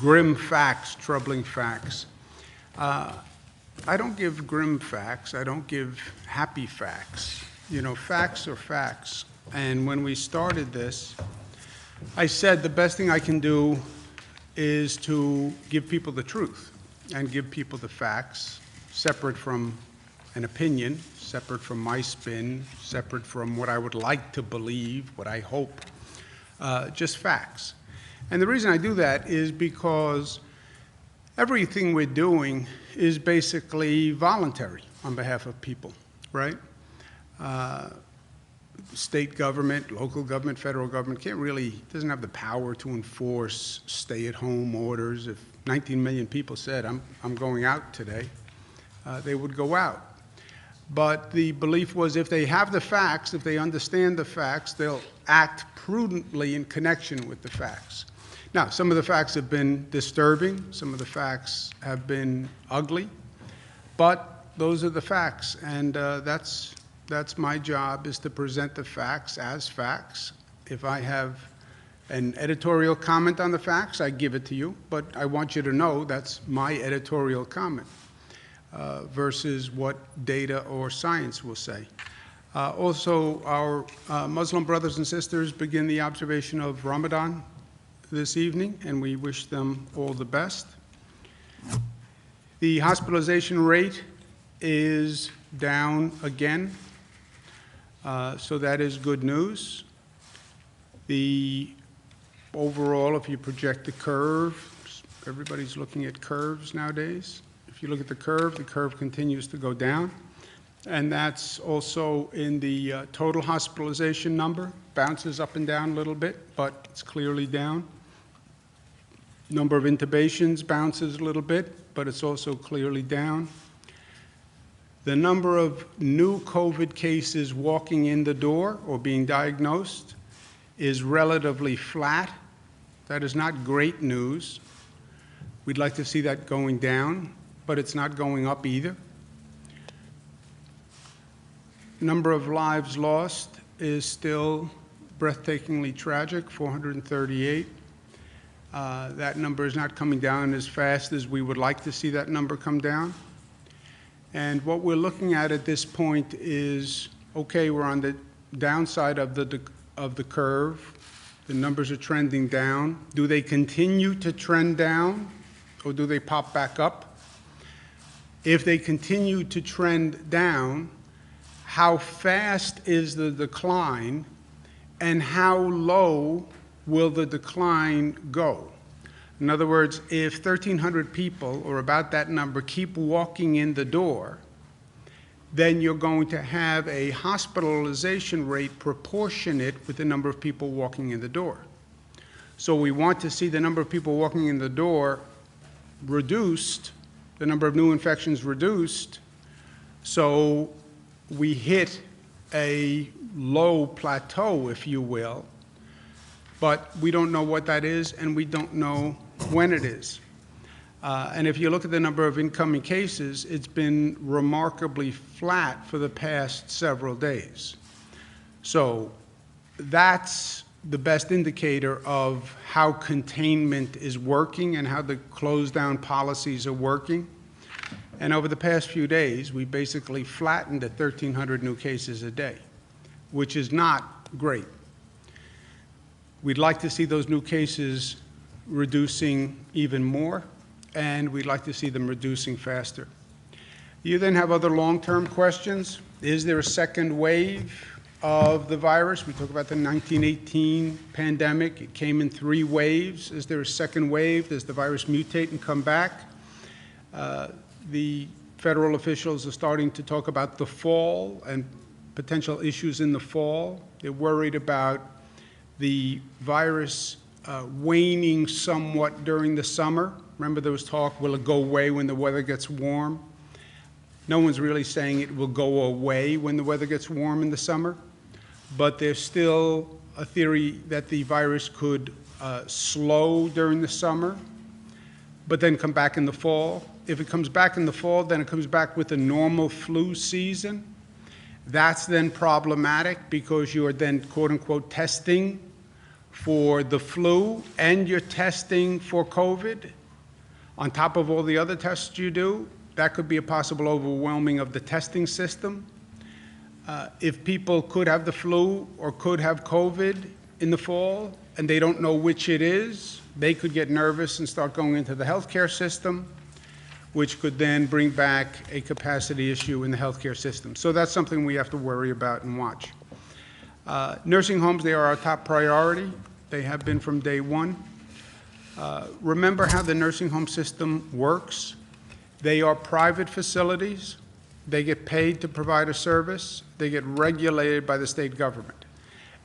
grim facts, troubling facts. I don't give grim facts. I don't give happy facts. You know, facts are facts. And when we started this, I said the best thing I can do is to give people the truth and give people the facts, separate from an opinion, separate from my spin, separate from what I would like to believe, what I hope, just facts. And the reason I do that is because everything we're doing is basically voluntary on behalf of people, right? State government, local government, federal government doesn't have the power to enforce stay-at-home orders. If 19 million people said, I'm going out today, they would go out. But the belief was if they have the facts, if they understand the facts, they'll act prudently in connection with the facts. Now, some of the facts have been disturbing, some of the facts have been ugly, but those are the facts, and that's my job, is to present the facts as facts. If I have an editorial comment on the facts, I give it to you, but I want you to know that's my editorial comment versus what data or science will say. Also, our Muslim brothers and sisters begin the observation of Ramadan this evening, and we wish them all the best. The hospitalization rate is down again, so that is good news. The overall, if you project the curve, everybody's looking at curves nowadays. If you look at the curve continues to go down, and that's also in the total hospitalization number. Bounces up and down a little bit, but it's clearly down. Number of intubations bounces a little bit, but it's also clearly down. The number of new COVID cases walking in the door or being diagnosed is relatively flat. That is not great news. We'd like to see that going down, but it's not going up either. Number of lives lost is still breathtakingly tragic, 438. That number is not coming down as fast as we would like to see that number come down. And what we're looking at this point is, okay, we're on the downside of the curve. The numbers are trending down. Do they continue to trend down, or do they pop back up? If they continue to trend down, how fast is the decline, and how low will the decline go? In other words, if 1,300 people, or about that number, keep walking in the door, then you're going to have a hospitalization rate proportionate with the number of people walking in the door. So we want to see the number of people walking in the door reduced, the number of new infections reduced, so we hit a low plateau, if you will, but we don't know what that is, and we don't know when it is. And if you look at the number of incoming cases, it's been remarkably flat for the past several days. So that's the best indicator of how containment is working and how the close-down policies are working. And over the past few days, we basically flattened at 1,300 new cases a day, which is not great. We'd like to see those new cases reducing even more, and we'd like to see them reducing faster. You then have other long-term questions. Is there a second wave of the virus? We talk about the 1918 pandemic. It came in 3 waves. Is there a second wave? Does the virus mutate and come back? The federal officials are starting to talk about the fall and potential issues in the fall. They're worried about the virus waning somewhat during the summer. Remember there was talk, will it go away when the weather gets warm? No one's really saying it will go away when the weather gets warm in the summer, but there's still a theory that the virus could slow during the summer, but then come back in the fall. If it comes back in the fall, then it comes back with a normal flu season. That's then problematic because you are then, quote unquote, testing for the flu and you're testing for COVID, on top of all the other tests you do, that could be a possible overwhelming of the testing system. If people could have the flu or could have COVID in the fall and they don't know which it is, they could get nervous and start going into the healthcare system, which could then bring back a capacity issue in the healthcare system. So that's something we have to worry about and watch. Nursing homes, they are our top priority. They have been from day one. Remember how the nursing home system works. They are private facilities. They get paid to provide a service. They get regulated by the state government.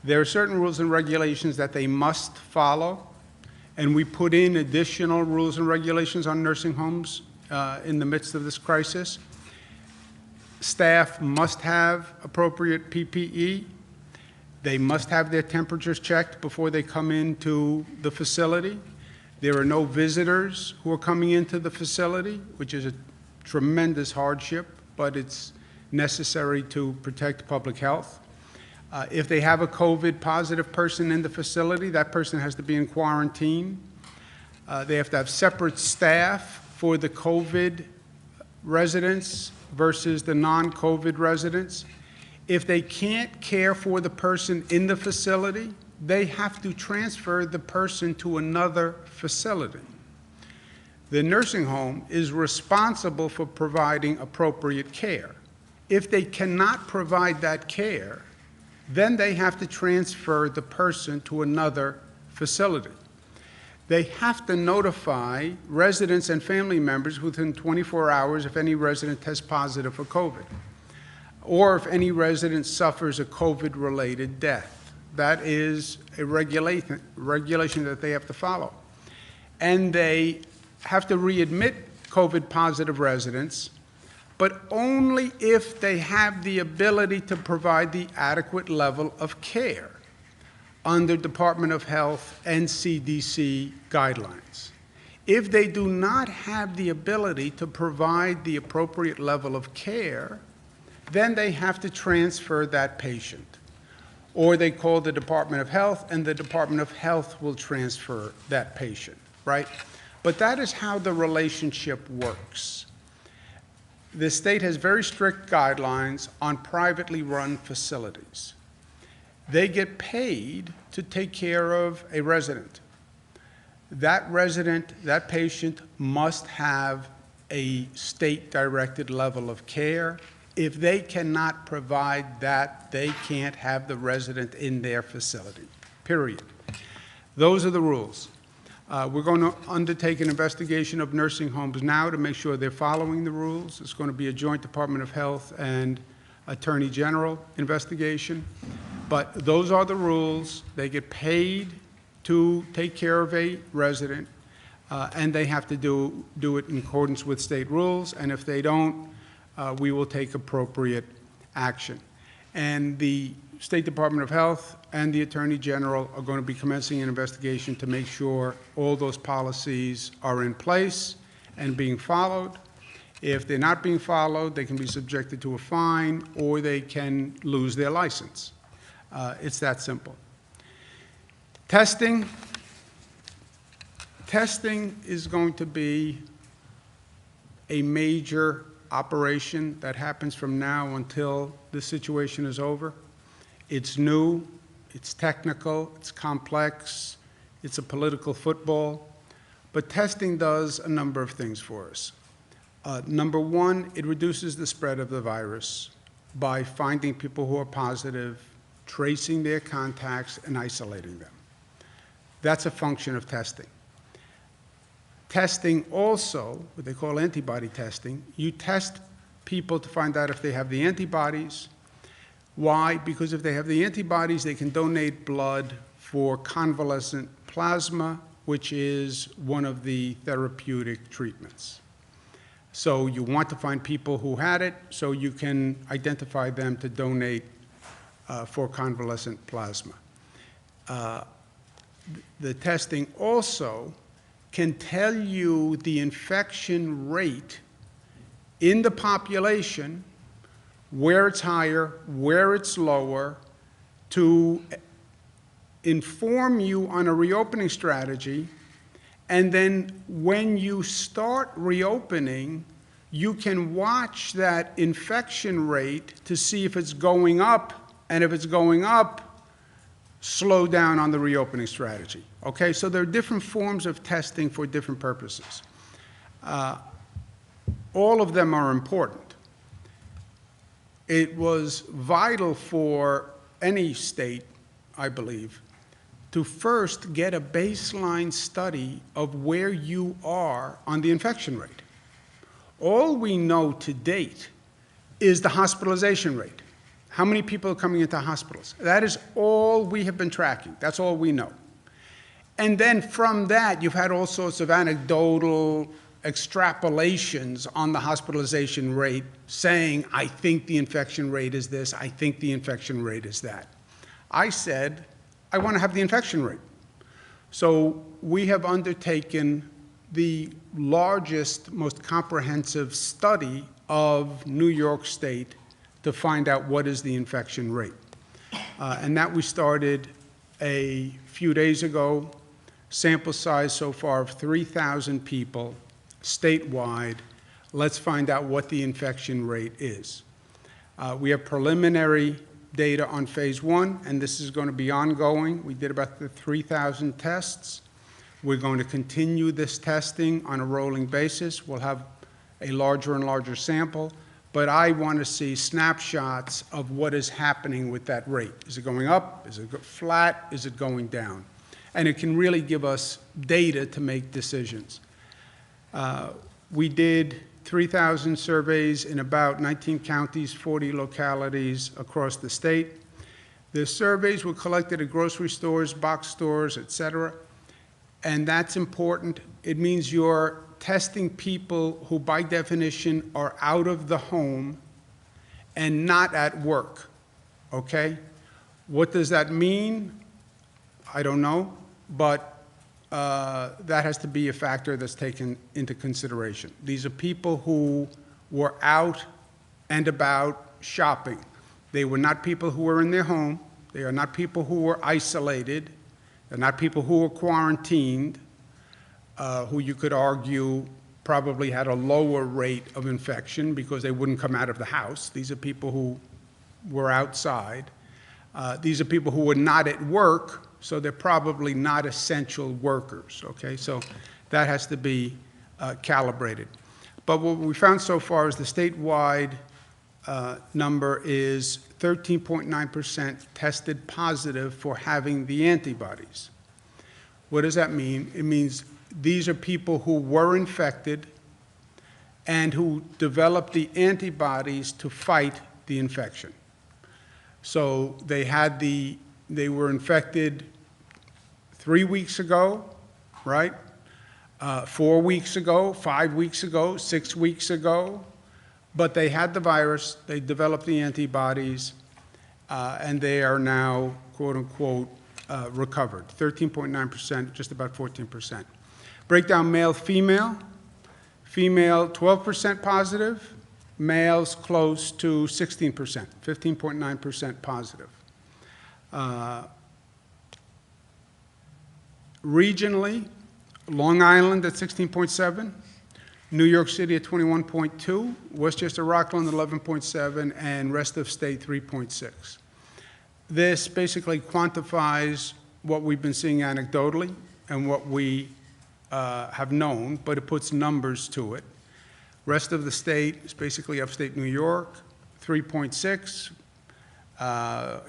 There are certain rules and regulations that they must follow, and we put in additional rules and regulations on nursing homes in the midst of this crisis. Staff must have appropriate PPE. They must have their temperatures checked before they come into the facility. There are no visitors who are coming into the facility, which is a tremendous hardship, but it's necessary to protect public health. If they have a COVID positive person in the facility, that person has to be in quarantine. They have to have separate staff for the COVID residents versus the non-COVID residents. If they can't care for the person in the facility, they have to transfer the person to another facility. The nursing home is responsible for providing appropriate care. If they cannot provide that care, then they have to transfer the person to another facility. They have to notify residents and family members within 24 hours if any resident tests positive for COVID, or if any resident suffers a COVID-related death. That is a regulation that they have to follow. And they have to readmit COVID-positive residents, but only if they have the ability to provide the adequate level of care under Department of Health and CDC guidelines. If they do not have the ability to provide the appropriate level of care, then they have to transfer that patient. Or they call the Department of Health, and the Department of Health will transfer that patient, right? But that is how the relationship works. The state has very strict guidelines on privately run facilities. They get paid to take care of a resident. That resident, that patient must have a state-directed level of care. If they cannot provide that, they can't have the resident in their facility, period. Those are the rules. We're going to undertake an investigation of nursing homes now to make sure they're following the rules. It's going to be a joint Department of Health and Attorney General investigation. But those are the rules. They get paid to take care of a resident, and they have to do it in accordance with state rules. And if they don't, we will take appropriate action. And the State Department of Health and the Attorney General are going to be commencing an investigation to make sure all those policies are in place and being followed. If they're not being followed, they can be subjected to a fine or they can lose their license. It's that simple. Testing is going to be a major operation that happens from now until this situation is over. It's new, it's technical, it's complex, it's a political football, but testing does a number of things for us. Number one, it reduces the spread of the virus by finding people who are positive, tracing their contacts, and isolating them. That's a function of testing. Testing also, what they call antibody testing, you test people to find out if they have the antibodies. Why? Because if they have the antibodies, they can donate blood for convalescent plasma, which is one of the therapeutic treatments. So you want to find people who had it so you can identify them to donate for convalescent plasma. The testing also can tell you the infection rate in the population, where it's higher, where it's lower, to inform you on a reopening strategy, and then when you start reopening, you can watch that infection rate to see if it's going up, and if it's going up, slow down on the reopening strategy. Okay, so there are different forms of testing for different purposes. All of them are important. It was vital for any state, I believe, to first get a baseline study of where you are on the infection rate. All we know to date is the hospitalization rate. How many people are coming into hospitals? That is all we have been tracking. That's all we know. And then from that, you've had all sorts of anecdotal extrapolations on the hospitalization rate, saying, I think the infection rate is this, I think the infection rate is that. I said, I want to have the infection rate. So we have undertaken the largest, most comprehensive study of New York State to find out what is the infection rate. And that we started a few days ago. Sample size so far of 3,000 people statewide. Let's find out what the infection rate is. We have preliminary data on phase 1, and this is going to be ongoing. We did about 3,000 tests. We're going to continue this testing on a rolling basis. We'll have a larger and larger sample, but I want to see snapshots of what is happening with that rate. Is it going up? Is it flat? Is it going down? And it can really give us data to make decisions. We did 3,000 surveys in about 19 counties, 40 localities across the state. The surveys were collected at grocery stores, box stores, et cetera. And that's important. It means you're testing people who, by definition, are out of the home and not at work, okay? What does that mean? I don't know, but that has to be a factor that's taken into consideration. These are people who were out and about shopping. They were not people who were in their home. They are not people who were isolated. They're not people who were quarantined, who you could argue probably had a lower rate of infection because they wouldn't come out of the house. These are people who were outside. These are people who were not at work, so they're probably not essential workers, okay? So that has to be calibrated. But what we found so far is the statewide number is 13.9% tested positive for having the antibodies. What does that mean? It means these are people who were infected and who developed the antibodies to fight the infection. So they were infected 3 weeks ago, right? 4 weeks ago, 5 weeks ago, 6 weeks ago, but they had the virus, they developed the antibodies, and they are now, quote unquote, recovered. 13.9%, just about 14%. Breakdown male, female. Female, 12% positive. Males close to 16%, 15.9% positive. Regionally, Long Island at 16.7, New York City at 21.2, Westchester, Rockland 11.7, and rest of state 3.6. This basically quantifies what we've been seeing anecdotally and what we have known, but it puts numbers to it. Rest of the state is basically upstate New York, 3.6.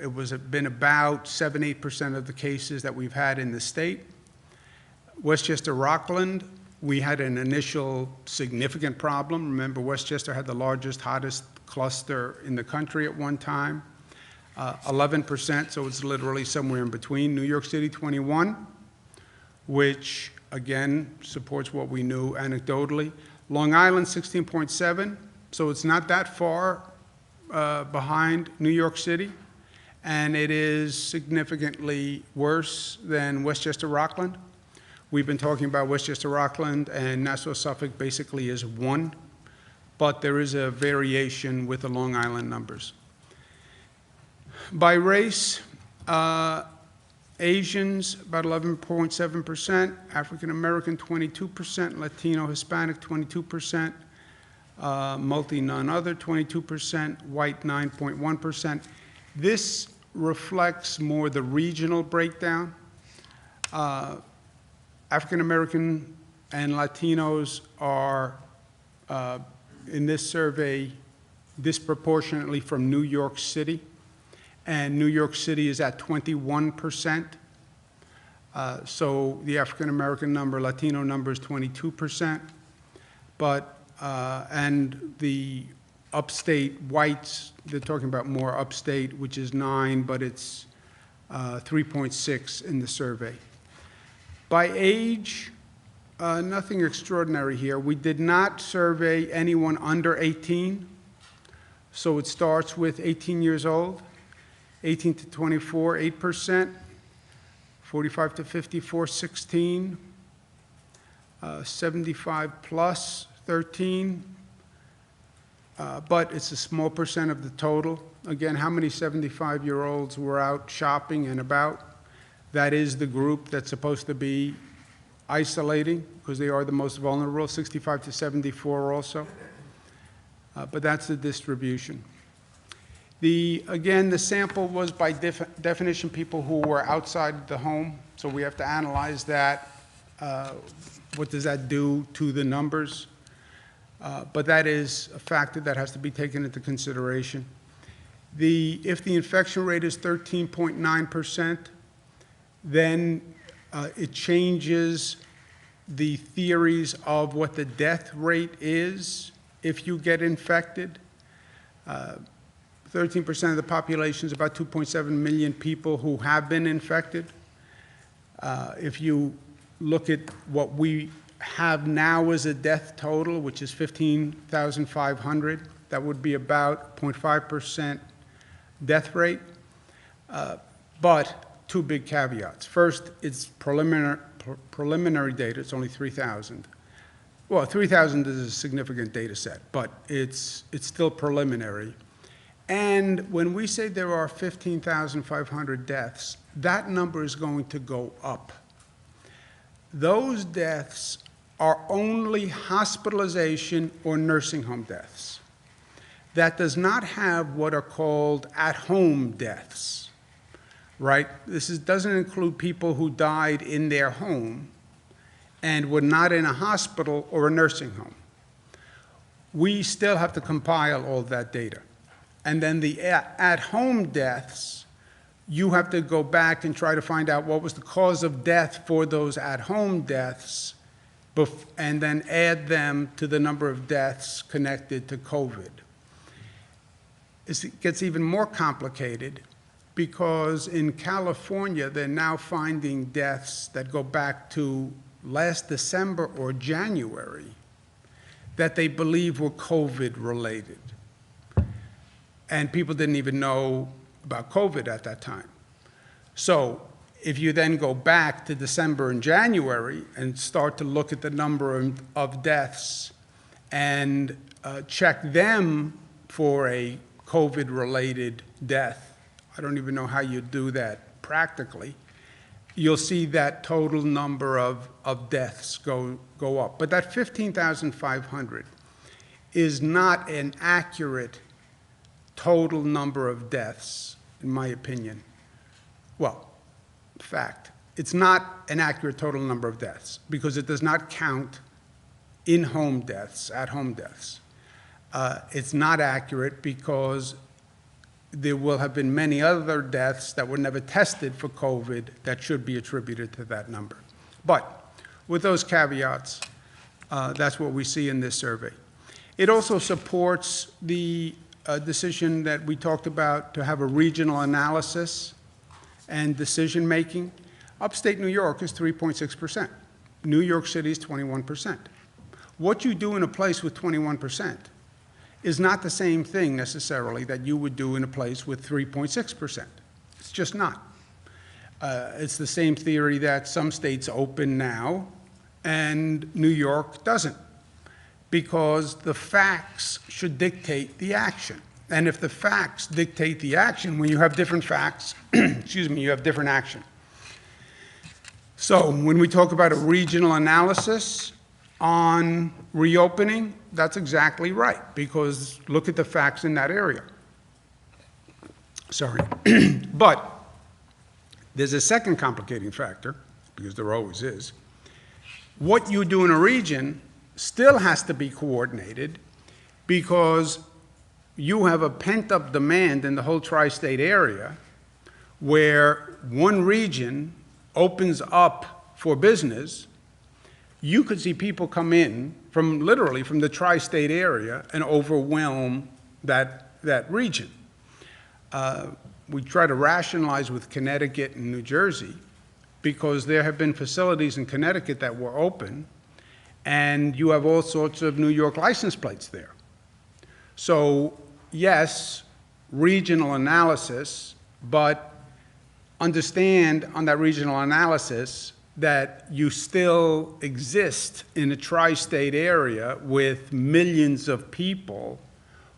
It was been about 7-8% of the cases that we've had in the state. Westchester, Rockland, we had an initial significant problem. Remember, Westchester had the largest, hottest cluster in the country at one time. 11%, so it's literally somewhere in between. New York City, 21, which again supports what we knew anecdotally. Long Island, 16.7, so it's not that far behind New York City, and it is significantly worse than Westchester, Rockland. We've been talking about Westchester, Rockland, and Nassau, Suffolk basically is 1, but there is a variation with the Long Island numbers. By race, Asians, about 11.7%, African American, 22%, Latino, Hispanic, 22%, multi, none other, 22%, white, 9.1%. This reflects more the regional breakdown. African American and Latinos are, in this survey, disproportionately from New York City. And New York City is at 21%. So the African American number, Latino number is 22%. But, and the upstate whites, they're talking about more upstate, which is 9, but it's 3.6 in the survey. By age, nothing extraordinary here. We did not survey anyone under 18. So it starts with 18 years old. 18 to 24, 8%, 45 to 54, 16, 75 plus, 13, but it's a small percent of the total. Again, how many 75-year-olds were out shopping and about? That is the group that's supposed to be isolating, because they are the most vulnerable, 65 to 74 also. But that's the distribution. Again, the sample was by definition people who were outside the home, so we have to analyze that. What does that do to the numbers? But that is a factor that has to be taken into consideration. If the infection rate is 13.9%, then it changes the theories of what the death rate is if you get infected. 13% of the population is about 2.7 million people who have been infected. If you look at what we have now as a death total, which is 15,500, that would be about 0.5% death rate. But two big caveats. First, it's preliminary data. It's only 3,000. Well, 3,000 is a significant data set, but it's still preliminary. And when we say there are 15,500 deaths, that number is going to go up. Those deaths are only hospitalization or nursing home deaths. That does not have what are called at-home deaths, right? This doesn't include people who died in their home and were not in a hospital or a nursing home. We still have to compile all that data. And then the at-home deaths, you have to go back and try to find out what was the cause of death for those at-home deaths, and then add them to the number of deaths connected to COVID. It gets even more complicated because in California, they're now finding deaths that go back to last December or January that they believe were COVID-related. And people didn't even know about COVID at that time. So if you then go back to December and January and start to look at the number of deaths and check them for a COVID-related death, I don't even know how you do that practically, you'll see that total number of deaths go up. But that 15,500 is not an accurate total number of deaths, in my opinion. Well, fact, it's not an accurate total number of deaths because it does not count in-home deaths, at-home deaths. It's not accurate because there will have been many other deaths that were never tested for COVID that should be attributed to that number. But with those caveats, that's what we see in this survey. It also supports the decision that we talked about to have a regional analysis and decision-making. Upstate New York is 3.6%. New York City is 21%. What you do in a place with 21% is not the same thing necessarily that you would do in a place with 3.6%. It's just not. It's the same theory that some states open now and New York doesn't, because the facts should dictate the action. And if the facts dictate the action, when you have different facts, excuse me, you have different action. So when we talk about a regional analysis on reopening, that's exactly right, because look at the facts in that area. Sorry. But there's a second complicating factor, because there always is. What you do in a region still has to be coordinated, because you have a pent-up demand in the whole tri-state area where one region opens up for business. You could see people come in from literally from the tri-state area and overwhelm that region. We try to rationalize with Connecticut and New Jersey because there have been facilities in Connecticut that were open, and you have all sorts of New York license plates there. So yes, regional analysis, but understand on that regional analysis that you still exist in a tri-state area with millions of people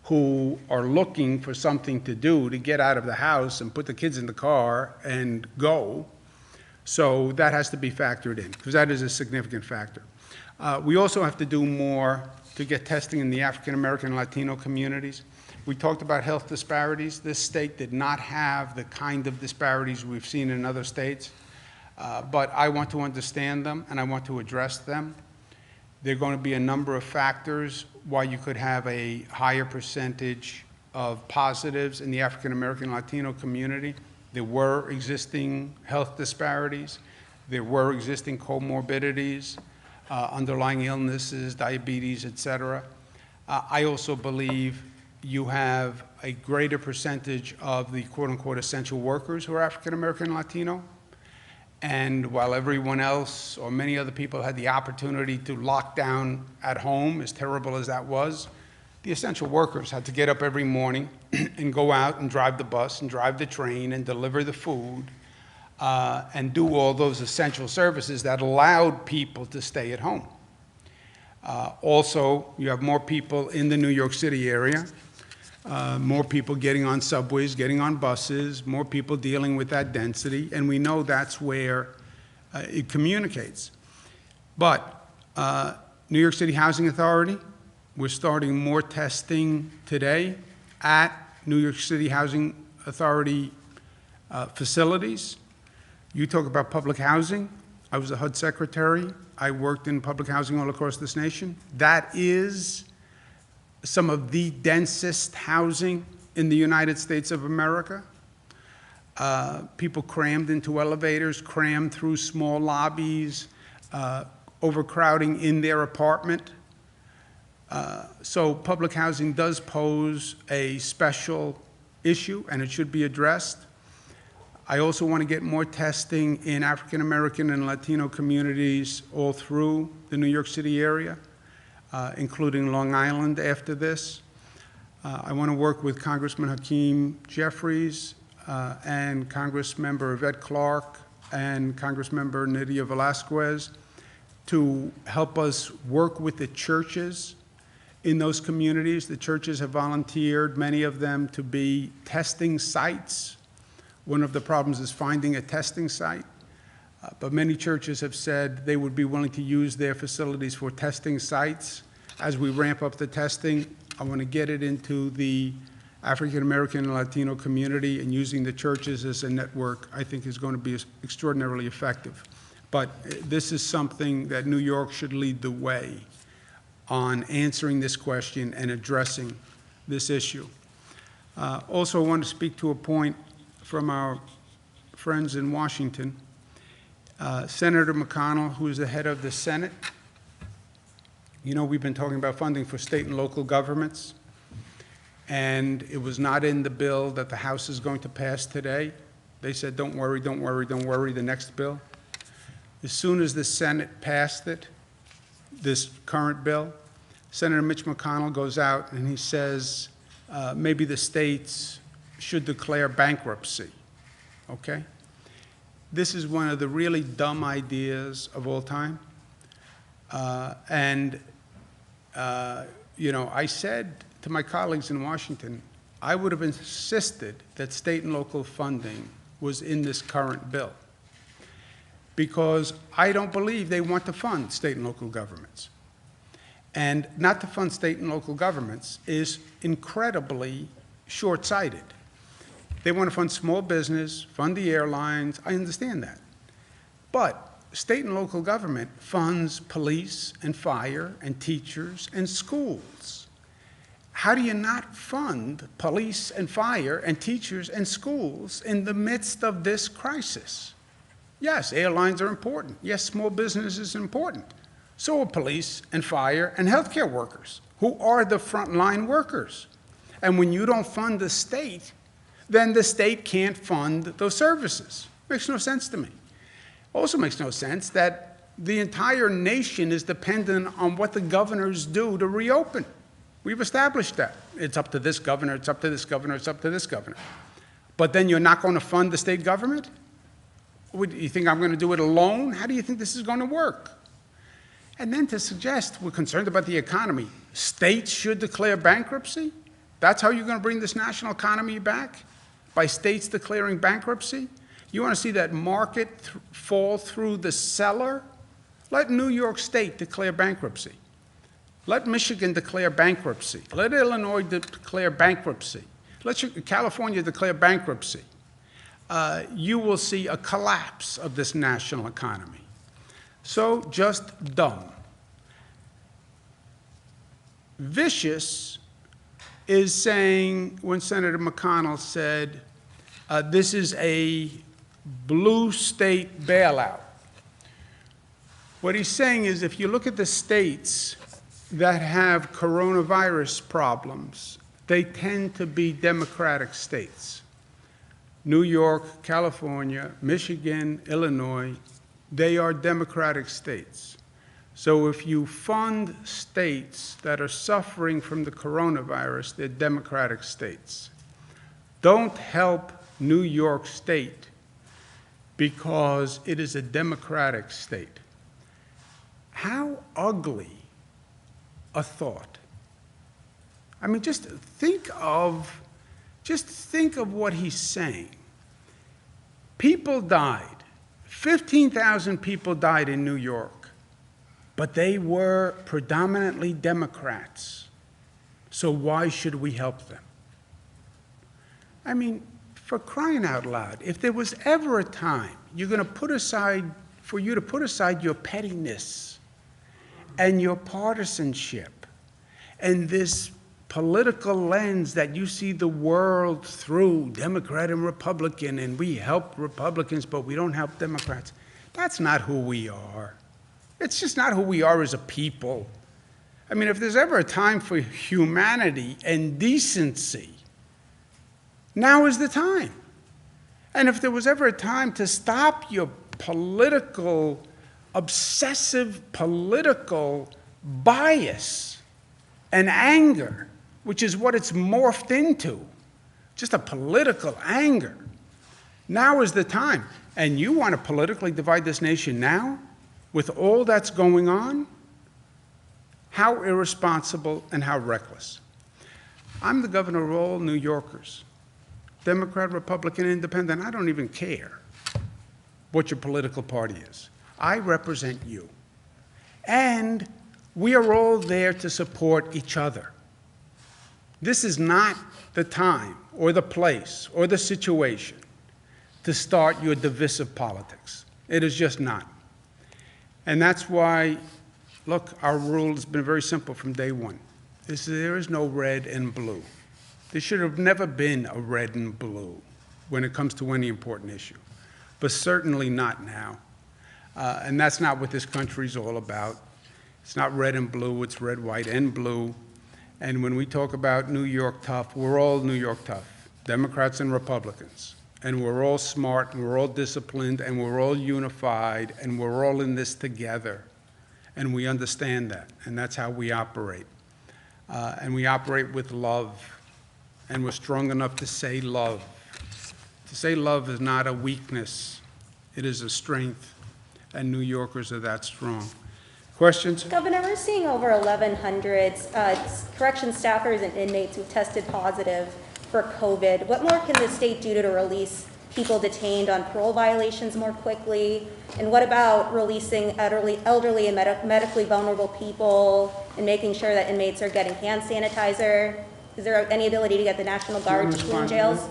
who are looking for something to do to get out of the house and put the kids in the car and go. So that has to be factored in, because that is a significant factor. We also have to do more to get testing in the African American and Latino communities. We talked about health disparities. This state did not have the kind of disparities we've seen in other states, but I want to understand them and I want to address them. There are going to be a number of factors why you could have a higher percentage of positives in the African American and Latino community. There were existing health disparities. There were existing comorbidities, underlying illnesses, diabetes, et cetera. I also believe you have a greater percentage of the quote-unquote essential workers who are African American and Latino. And while everyone else or many other people had the opportunity to lock down at home, as terrible as that was, the essential workers had to get up every morning and go out and drive the bus and drive the train and deliver the food and do all those essential services that allowed people to stay at home. Also, you have more people in the New York City area, more people getting on subways, getting on buses, more people dealing with that density, and we know that's where it communicates. But New York City Housing Authority, we're starting more testing today at New York City Housing Authority facilities. You talk about public housing. I was a HUD secretary. I worked in public housing all across this nation. That is some of the densest housing in the United States of America. People crammed into elevators, crammed through small lobbies, overcrowding in their apartment. So public housing does pose a special issue, and it should be addressed. I also want to get more testing in African American and Latino communities all through the New York City area, including Long Island after this. I want to work with Congressman Hakeem Jeffries and Congressmember Yvette Clarke and Congressmember Nydia Velasquez to help us work with the churches in those communities. The churches have volunteered, many of them, to be testing sites. One of the problems is finding a testing site. But many churches have said they would be willing to use their facilities for testing sites. As we ramp up the testing, I want to get it into the African American and Latino community, and using the churches as a network, I think, is going to be extraordinarily effective. But this is something that New York should lead the way on answering this question and addressing this issue. Also, I want to speak to a point from our friends in Washington. Senator McConnell, who is the head of the Senate, you know, we've been talking about funding for state and local governments, and it was not in the bill that the House is going to pass today. They said, don't worry, don't worry, don't worry, the next bill. As soon as the Senate passed it, this current bill, Senator Mitch McConnell goes out and he says, maybe the states should declare bankruptcy, okay? This is one of the really dumb ideas of all time. You know, I said to my colleagues in Washington, I would have insisted that state and local funding was in this current bill. because I don't believe they want to fund state and local governments. And not to fund state and local governments is incredibly short-sighted. They want to fund small business, fund the airlines. I understand that. But state and local government funds police and fire and teachers and schools. How do you not fund police and fire and teachers and schools in the midst of this crisis? Yes, airlines are important. Yes, small business is important. So are police and fire and healthcare workers, who are the frontline workers. And when you don't fund the state, then the state can't fund those services. Makes no sense to me. Also makes no sense that the entire nation is dependent on what the governors do to reopen. We've established that. It's up to this governor, it's up to this governor, it's up to this governor. But then you're not going to fund the state government? You think I'm going to do it alone? How do you think this is going to work? And then to suggest we're concerned about the economy, states should declare bankruptcy? That's how you're going to bring this national economy back? By states declaring bankruptcy? You want to see that market fall through the cellar? Let New York State declare bankruptcy. Let Michigan declare bankruptcy. Let Illinois declare bankruptcy. Let California declare bankruptcy. You will see a collapse of this national economy. So just dumb. Vicious is saying, when Senator McConnell said, this is a blue state bailout. What he's saying is, if you look at the states that have coronavirus problems, they tend to be Democratic states. New York, California, Michigan, Illinois, they are Democratic states. So if you fund states that are suffering from the coronavirus, they're Democratic states. Don't help New York State because it is a Democratic state. How ugly a thought. I mean, just think of what he's saying. People died. 15,000 people died in New York, but they were predominantly Democrats. So why should we help them? I mean, for crying out loud, if there was ever a time you're going to put aside your pettiness and your partisanship and this political lens that you see the world through, Democrat and Republican, and we help Republicans, but we don't help Democrats. That's not who we are. It's just not who we are as a people. I mean, if there's ever a time for humanity and decency, now is the time. And if there was ever a time to stop your obsessive political bias and anger, which is what it's morphed into, just a political anger. Now is the time. And you want to politically divide this nation now, with all that's going on? How irresponsible and how reckless. I'm the governor of all New Yorkers. Democrat, Republican, Independent, I don't even care what your political party is. I represent you. And we are all there to support each other. This is not the time or the place or the situation to start your divisive politics. It is just not. And that's why, look, our rule has been very simple from day one. There is no red and blue. There should have never been a red and blue when it comes to any important issue, but certainly not now. And that's not what this country is all about. It's not red and blue, it's red, white, and blue. And when we talk about New York tough, we're all New York tough, Democrats and Republicans. And we're all smart, and we're all disciplined, and we're all unified, and we're all in this together. And we understand that, and that's how we operate. And we operate with love, and we're strong enough to say love. To say love is not a weakness, it is a strength, and New Yorkers are that strong. Questions? Governor, we're seeing over 1,100 correction staffers and inmates who've tested positive for COVID. What more can the state do to release people detained on parole violations more quickly? And what about releasing elderly and medically vulnerable people and making sure that inmates are getting hand sanitizer? Is there any ability to get the National Guard to clean jails?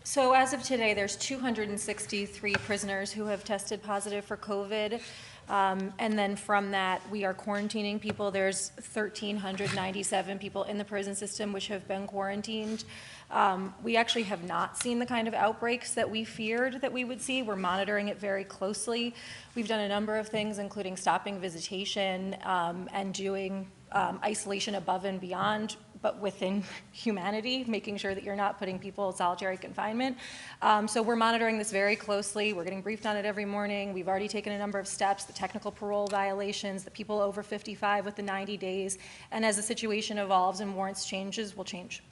So as of today, there's 263 prisoners who have tested positive for COVID. And then from that, we are quarantining people. There's 1,397 people in the prison system which have been quarantined. We actually have not seen the kind of outbreaks that we feared that we would see. We're monitoring it very closely. We've done a number of things, including stopping visitation and doing isolation above and beyond, but within humanity, making sure that you're not putting people in solitary confinement. So we're monitoring this very closely. We're getting briefed on it every morning. We've already taken a number of steps, the technical parole violations, the people over 55 with the 90 days. And as the situation evolves and warrants changes, we'll change.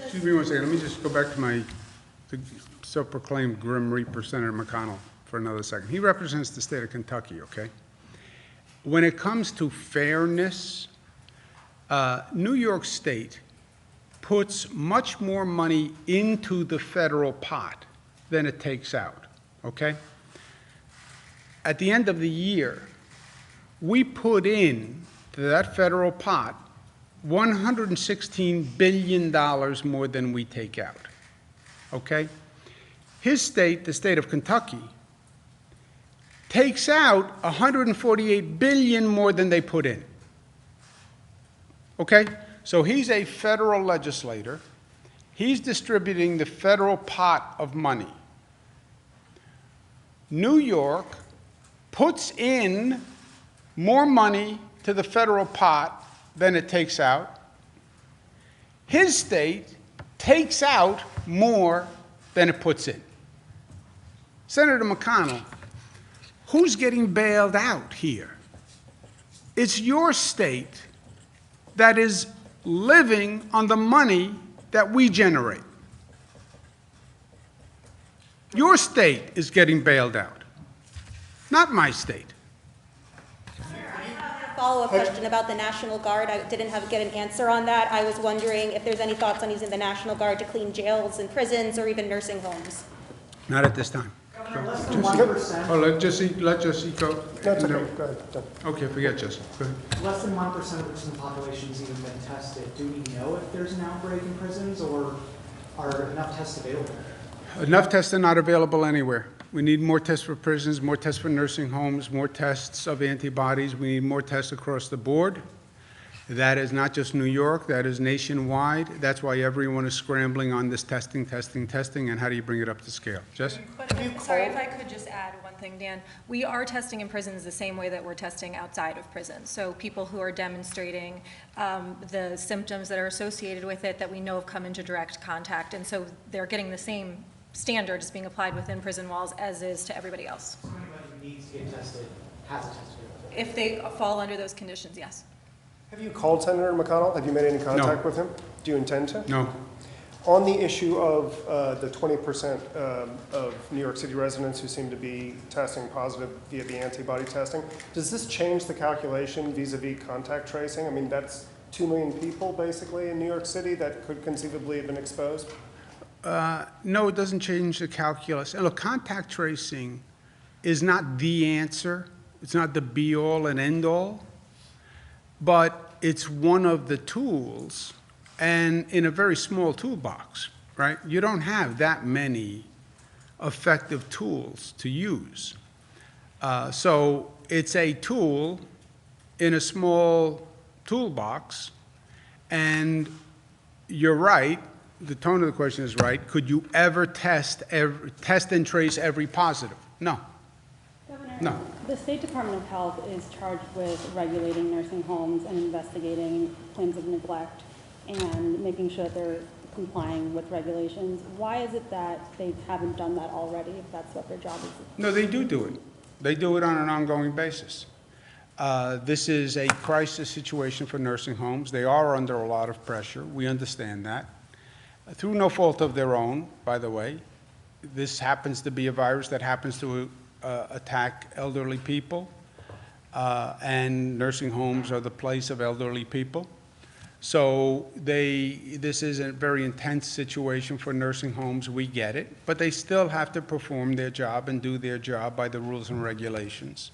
Excuse me one second. Let me just go back to the self-proclaimed Grim Reaper, Senator McConnell, for another second. He represents the state of Kentucky, okay? When it comes to fairness, New York State puts much more money into the federal pot than it takes out, okay? At the end of the year, we put in to that federal pot $116 billion more than we take out, okay? His state, the state of Kentucky, takes out $148 billion more than they put in. Okay? So he's a federal legislator. He's distributing the federal pot of money. New York puts in more money to the federal pot than it takes out. His state takes out more than it puts in. Senator McConnell, who's getting bailed out here? It's your state that is living on the money that we generate. Your state is getting bailed out, not my state. Follow-up question about the National Guard. I didn't get an answer on that. I was wondering if there's any thoughts on using the National Guard to clean jails and prisons or even nursing homes. Not at this time. Less than 1%. Oh, let Jesse go. That's okay. Go ahead. Okay, forget Jesse. Go ahead. Less than 1% of the prison population has even been tested. Do we know if there's an outbreak in prisons, or are enough tests available? Enough tests are not available anywhere. We need more tests for prisons, more tests for nursing homes, more tests of antibodies. We need more tests across the board. That is not just New York, that is nationwide. That's why everyone is scrambling on this testing, and how do you bring it up to scale? Jess? Sorry, if I could just add one thing, Dan. We are testing in prisons the same way that we're testing outside of prisons. So people who are demonstrating the symptoms that are associated with it that we know have come into direct contact. And so they're getting the same standards being applied within prison walls as is to everybody else. So anybody who needs to get tested has a test available? If they fall under those conditions, yes. Have you called Senator McConnell? Have you made any contact No. with him? Do you intend to? No. On the issue of the 20% of New York City residents who seem to be testing positive via the antibody testing, does this change the calculation vis-a-vis contact tracing? I mean, that's 2 million people basically in New York City that could conceivably have been exposed? No, it doesn't change the calculus. And look, contact tracing is not the answer. It's not the be-all and end-all. But it's one of the tools, and in a very small toolbox, right? You don't have that many effective tools to use. So it's a tool in a small toolbox, and you're right, the tone of the question is right. Could you ever test and trace every positive? No. Governor, No. the State Department of Health is charged with regulating nursing homes and investigating claims of neglect and making sure that they're complying with regulations. Why is it that they haven't done that already, if that's what their job is? No, they do it. They do it on an ongoing basis. This is a crisis situation for nursing homes. They are under a lot of pressure. We understand that. Through no fault of their own, by the way. This happens to be a virus that happens to attack elderly people, and nursing homes are the place of elderly people. So this is a very intense situation for nursing homes, we get it, but they still have to perform their job and do their job by the rules and regulations.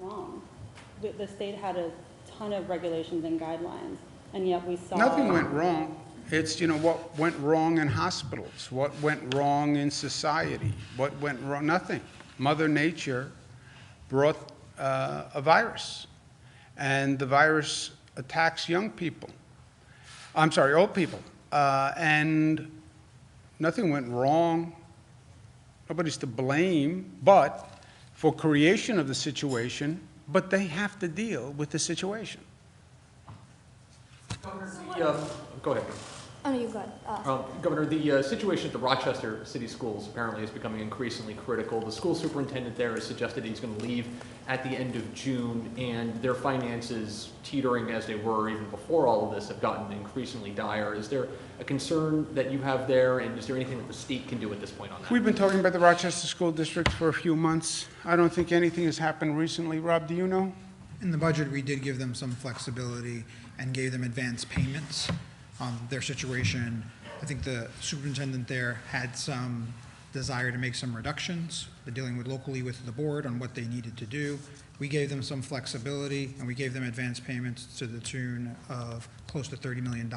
Wrong. The state had a ton of regulations and guidelines, and yet we saw. Nothing went wrong. It's, what went wrong in hospitals, what went wrong in society, what went wrong, nothing. Mother Nature brought a virus, and the virus attacks old people. And nothing went wrong. Nobody's to blame, but for creation of the situation, but they have to deal with the situation. Go ahead. Oh, no, you go ahead. Governor, the situation at the Rochester City Schools apparently is becoming increasingly critical. The school superintendent there has suggested he's going to leave at the end of June, and their finances, teetering as they were even before all of this, have gotten increasingly dire. Is there a concern that you have there, and is there anything that the state can do at this point on that? We've been talking about the Rochester School District for a few months. I don't think anything has happened recently. Rob, do you know? In the budget, we did give them some flexibility and gave them advance payments on their situation. I think the superintendent there had some desire to make some reductions. They're dealing with locally with the board on what they needed to do. We gave them some flexibility, and we gave them advance payments to the tune of close to $30 million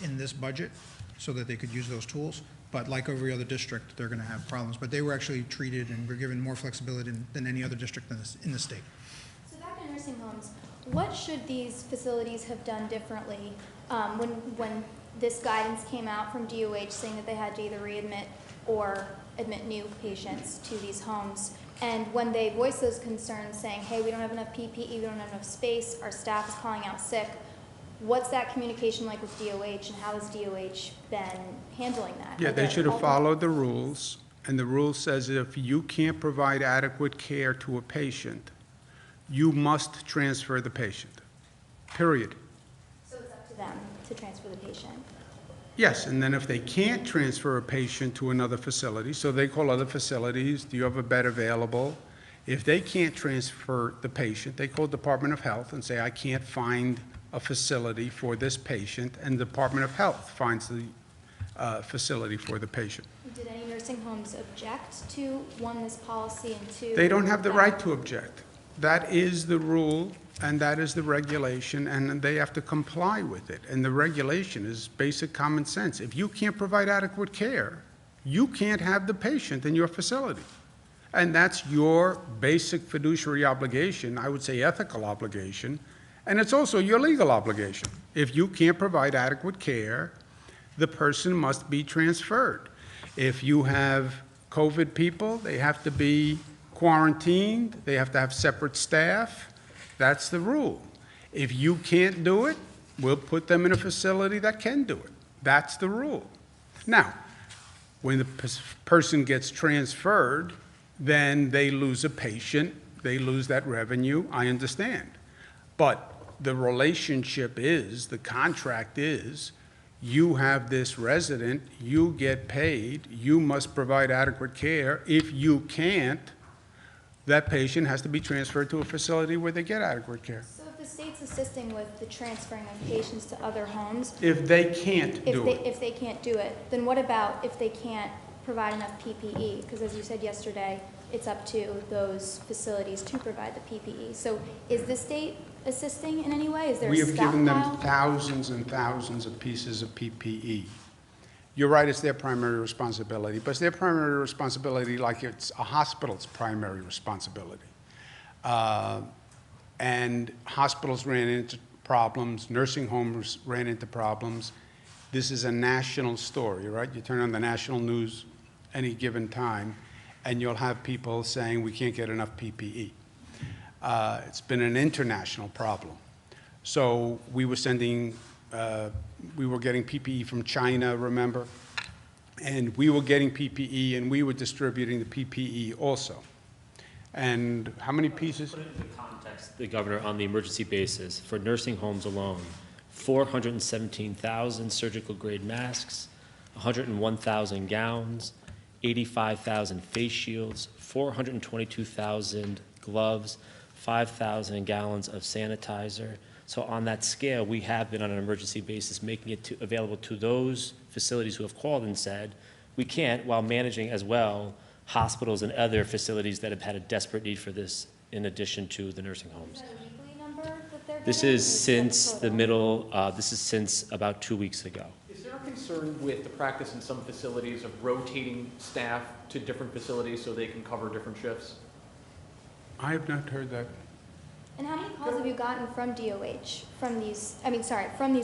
in this budget so that they could use those tools. But like every other district, they're going to have problems. But they were actually treated and were given more flexibility than any other district in the state. So back to nursing homes, what should these facilities have done differently when this guidance came out from DOH saying that they had to either readmit or admit new patients to these homes? And when they voiced those concerns saying, hey, we don't have enough PPE, we don't have enough space, our staff is calling out sick, what's that communication like with DOH, and how has DOH been handling that? Yeah, they should have followed the rules, and the rule says if you can't provide adequate care to a patient, you must transfer the patient, period. So it's up to them to transfer the patient? Yes, and then if they can't transfer a patient to another facility, so they call other facilities, do you have a bed available? If they can't transfer the patient, they call Department of Health and say, I can't find a facility for this patient, and the Department of Health finds the facility for the patient. Did any nursing homes object to, one, this policy, and two? They don't have the right to object. That is the rule, and that is the regulation, and they have to comply with it. And the regulation is basic common sense. If you can't provide adequate care, you can't have the patient in your facility. And that's your basic fiduciary obligation, I would say ethical obligation, and it's also your legal obligation. If you can't provide adequate care, the person must be transferred. If you have COVID people, they have to be quarantined, they have to have separate staff. That's the rule. If you can't do it, we'll put them in a facility that can do it. That's the rule. Now, when the person gets transferred, then they lose a patient, they lose that revenue, I understand. But the relationship is, the contract is, you have this resident, you get paid, you must provide adequate care. If you can't, that patient has to be transferred to a facility where they get adequate care. So if the state's assisting with the transferring of patients to other homes, If they can't do it. if they can't do it, then what about if they can't provide enough PPE? Because as you said yesterday, it's up to those facilities to provide the PPE. So is the state assisting in any way? Is there a We have given them stockpile? thousands and thousands of pieces of PPE. You're right, it's their primary responsibility, but it's their primary responsibility like it's a hospital's primary responsibility. And hospitals ran into problems, nursing homes ran into problems. This is a national story, right? You turn on the national news any given time, and you'll have people saying we can't get enough PPE. It's been an international problem. So we were sending, we were getting PPE from China, remember? And we were getting PPE, and we were distributing the PPE also. And how many pieces? Put it into context, the governor, on the emergency basis, for nursing homes alone, 417,000 surgical grade masks, 101,000 gowns, 85,000 face shields, 422,000 gloves, 5,000 gallons of sanitizer, So on that scale, we have been on an emergency basis, making it available to those facilities who have called and said, we can't, while managing as well hospitals and other facilities that have had a desperate need for this in addition to the nursing homes. Is that a weekly number that they're This getting? is since the middle, this is since about 2 weeks ago. Is there a concern with the practice in some facilities of rotating staff to different facilities so they can cover different shifts? I have not heard that. And how many calls have you gotten from DOH, from these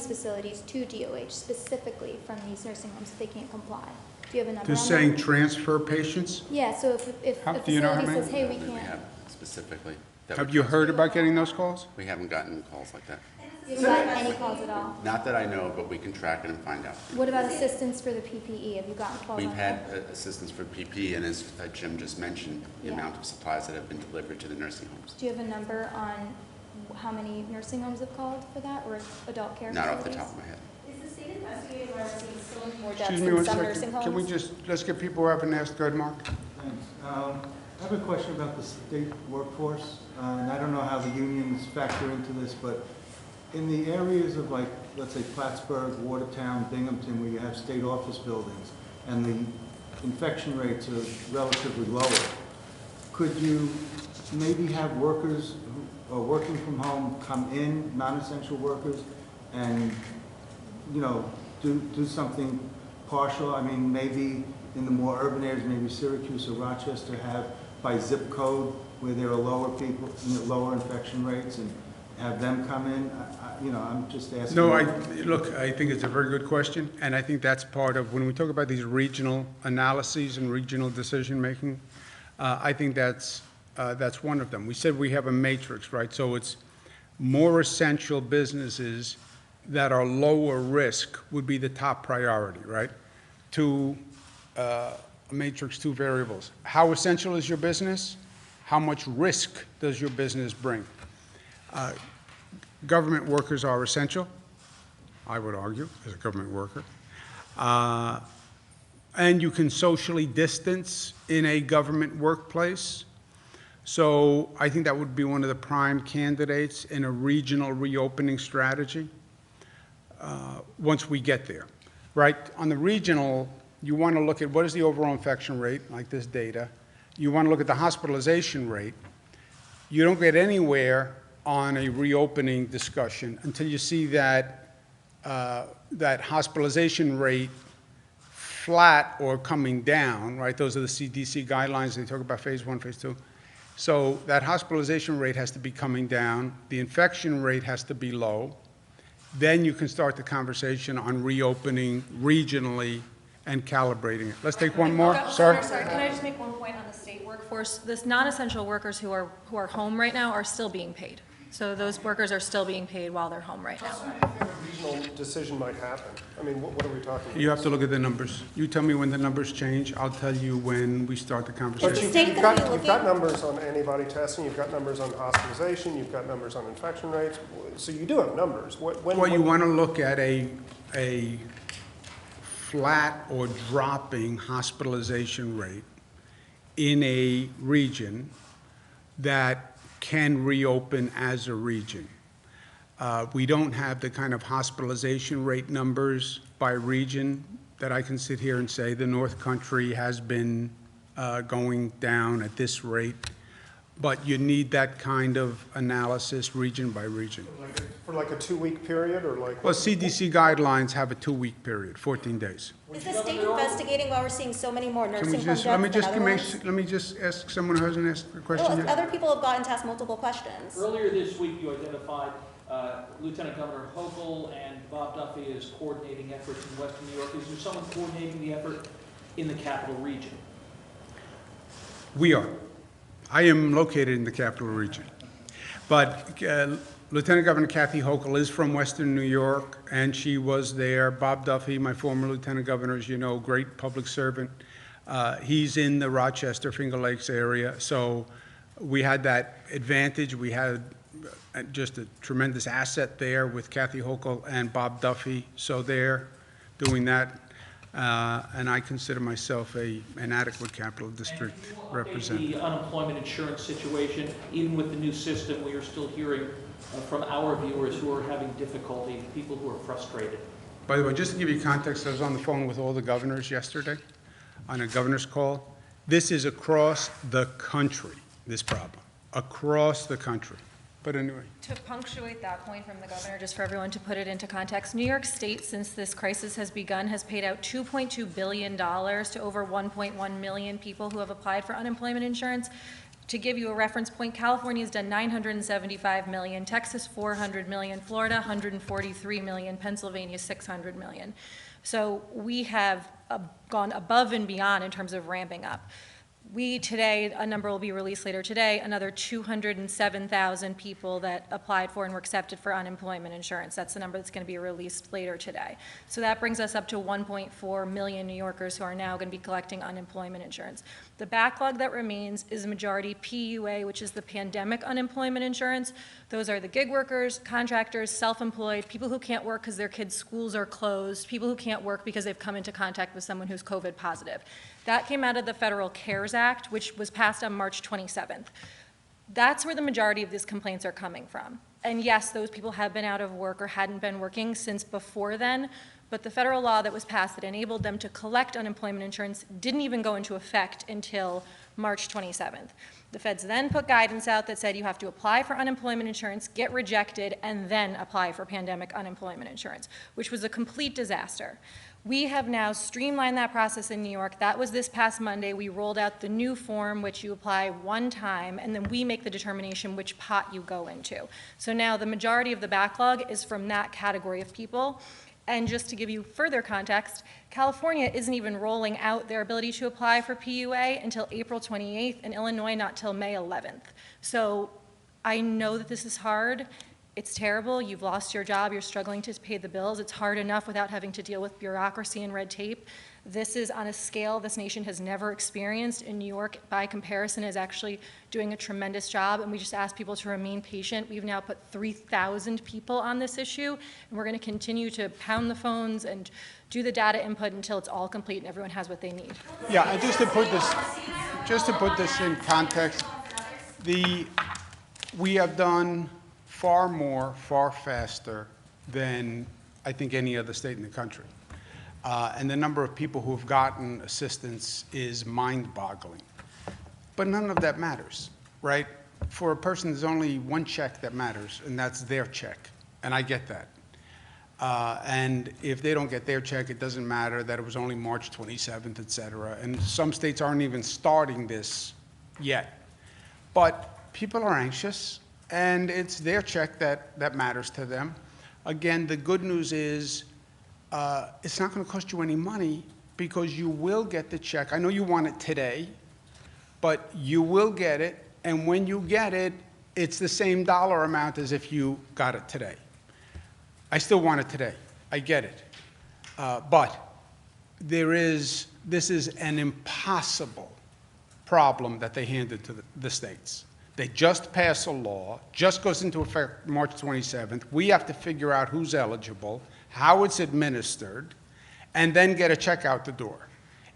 facilities to DOH, specifically from these nursing homes that they can't comply? Do you have a number They're on saying that? transfer patients? Yeah, so if How- a do you know how facility many? says, hey, we We can't, have specifically. that Have we you transfer. heard about getting those calls? We haven't gotten calls like that. you haven't gotten any calls at all? Not that I know, but we can track it and find out. What about assistance for the PPE? Have you gotten calls on We've had that? assistance for PP, and as Jim just mentioned, the Yeah. amount of supplies that have been delivered to the nursing homes. Do you have a number on how many nursing homes have called for that, or adult care Not off the facilities? top of my head. Is the state investigating why we're seeing so many more deaths Excuse me in one some nursing second. homes? Can we just, let's get people who haven't asked. Go ahead, Mark. Thanks. I have a question about the state workforce, and I don't know how the unions factor into this, but in the areas of like, let's say Plattsburgh, Watertown, Binghamton, where you have state office buildings, and the infection rates are relatively lower, could you maybe have workers who are working from home come in, non-essential workers, and, you know, do something partial? I mean, maybe in the more urban areas, maybe Syracuse or Rochester have by zip code where there are lower people, you know, lower infection rates, and have them come in. You know, I'm just asking. No, look, I think it's a very good question, and I think that's part of, when we talk about these regional analyses and regional decision-making, I think that's one of them. We said we have a matrix, right? So it's more essential businesses that are lower risk would be the top priority, right? A matrix, two variables. How essential is your business? How much risk does your business bring? Government workers are essential, I would argue, as a government worker. And you can socially distance in a government workplace. So I think that would be one of the prime candidates in a regional reopening strategy once we get there, right? On the regional, you want to look at what is the overall infection rate, like this data. You want to look at the hospitalization rate. You don't get anywhere on a reopening discussion until you see that hospitalization rate flat or coming down, right? Those are the CDC guidelines. They talk about phase 1, phase 2. So that hospitalization rate has to be coming down. The infection rate has to be low. Then you can start the conversation on reopening regionally and calibrating it. Let's take one more, sir. Sorry, can I just make one point on the state workforce? This non-essential workers who are home right now are still being paid. So those workers are still being paid while they're home right now. A regional decision might happen. I mean, what are we talking about? You have to look at the numbers. You tell me when the numbers change. I'll tell you when we start the But conversation. you've state gonna be you've got looking- numbers on antibody testing, you've got numbers on hospitalization, you've got numbers on infection rates, so you do have numbers. Well, you want to look at a flat or dropping hospitalization rate in a region that can reopen as a region. We don't have the kind of hospitalization rate numbers by region that I can sit here and say the North Country has been going down at this rate, but you need that kind of analysis region by region. For like a 2-week period, or like? Well, CDC guidelines have a 2-week period, 14 days. Is the state investigating why we're seeing so many more Can we nursing home just, deaths let me than just, other ones? let me just ask someone who hasn't asked a question Well, yet. other people have gotten to ask multiple questions. Earlier this week, you identified Lieutenant Governor Hochul and Bob Duffy as coordinating efforts in Western New York. Is there someone coordinating the effort in the capital region? We are. I am located in the capital region. But Lieutenant Governor Kathy Hochul is from Western New York, and she was there. Bob Duffy, my former lieutenant governor, as you know, great public servant. He's in the Rochester, Finger Lakes area. So we had that advantage. We had just a tremendous asset there with Kathy Hochul and Bob Duffy. So they're doing that. And I consider myself an adequate capital district And can you update representative. the unemployment insurance situation? Even with the new system, we are still hearing from our viewers who are having difficulty, people who are frustrated. By the way, just to give you context, I was on the phone with all the governors yesterday on a governor's call. This is across the country, this problem, across the country. But anyway. To punctuate that point from the governor, just for everyone to put it into context, New York State, since this crisis has begun, has paid out $2.2 billion to over 1.1 million people who have applied for unemployment insurance. To give you a reference point, California has done $975 million, Texas $400 million, Florida $143 million, Pennsylvania $600 million. So we have gone above and beyond in terms of ramping up. We today, a number will be released later today, another 207,000 people that applied for and were accepted for unemployment insurance. That's the number that's going to be released later today. So that brings us up to 1.4 million New Yorkers who are now going to be collecting unemployment insurance. The backlog that remains is a majority PUA, which is the pandemic unemployment insurance. Those are the gig workers, contractors, self-employed, people who can't work because their kids' schools are closed, people who can't work because they've come into contact with someone who's COVID positive. That came out of the Federal CARES Act, which was passed on March 27th. That's where the majority of these complaints are coming from. And yes, those people have been out of work or hadn't been working since before then, but the federal law that was passed that enabled them to collect unemployment insurance didn't even go into effect until March 27th. The feds then put guidance out that said you have to apply for unemployment insurance, get rejected, and then apply for pandemic unemployment insurance, which was a complete disaster. We have now streamlined that process in New York. That was this past Monday. We rolled out the new form, which you apply one time, and then we make the determination which pot you go into. So now the majority of the backlog is from that category of people. And just to give you further context, California isn't even rolling out their ability to apply for PUA until April 28th, and Illinois not till May 11th. So I know that this is hard. It's terrible. You've lost your job. You're struggling to pay the bills. It's hard enough without having to deal with bureaucracy and red tape. This is on a scale this nation has never experienced. In New York, by comparison, is actually doing a tremendous job, and we just ask people to remain patient. We've now put 3,000 people on this issue, and we're going to continue to pound the phones and do the data input until it's all complete and everyone has what they need. Yeah, and just to put this in context, we have done far more, far faster than I think any other state in the country. And the number of people who have gotten assistance is mind-boggling. But none of that matters, right? For a person, there's only one check that matters, and that's their check. And I get that. And if they don't get their check, it doesn't matter that it was only March 27th, et cetera. And some states aren't even starting this yet. But people are anxious, and it's their check that matters to them. Again, the good news is it's not going to cost you any money because you will get the check. I know you want it today, but you will get it, and when you get it, it's the same dollar amount as if you got it today. I still want it today. I get it. But this is an impossible problem that they handed to the states. They just pass a law, just goes into effect March 27th. We have to figure out who's eligible, how it's administered, and then get a check out the door.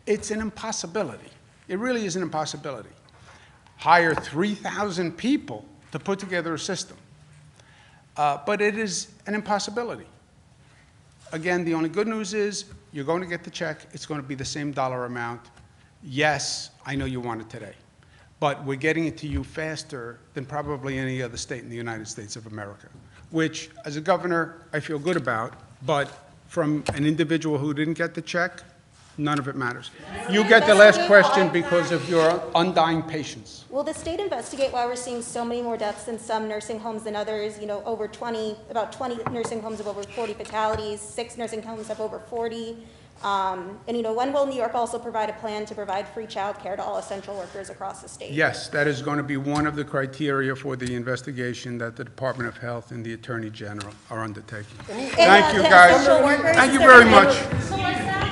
It's an impossibility. It really is an impossibility. Hire 3,000 people to put together a system. But it is an impossibility. Again, the only good news is you're going to get the check. It's going to be the same dollar amount. Yes, I know you want it today. But we're getting it to you faster than probably any other state in the United States of America, which, as a governor, I feel good about. But from an individual who didn't get the check, none of it matters. You get the last question because of your undying patience. Will the state investigate why we're seeing so many more deaths in some nursing homes than others? You know, about 20 nursing homes have over 40 fatalities, 6 nursing homes have over 40. And, you know, when will New York also provide a plan to provide free child care to all essential workers across the state? Yes, that is going to be one of the criteria for the investigation that the Department of Health and the Attorney General are undertaking. Thank you, guys. Thank you very much.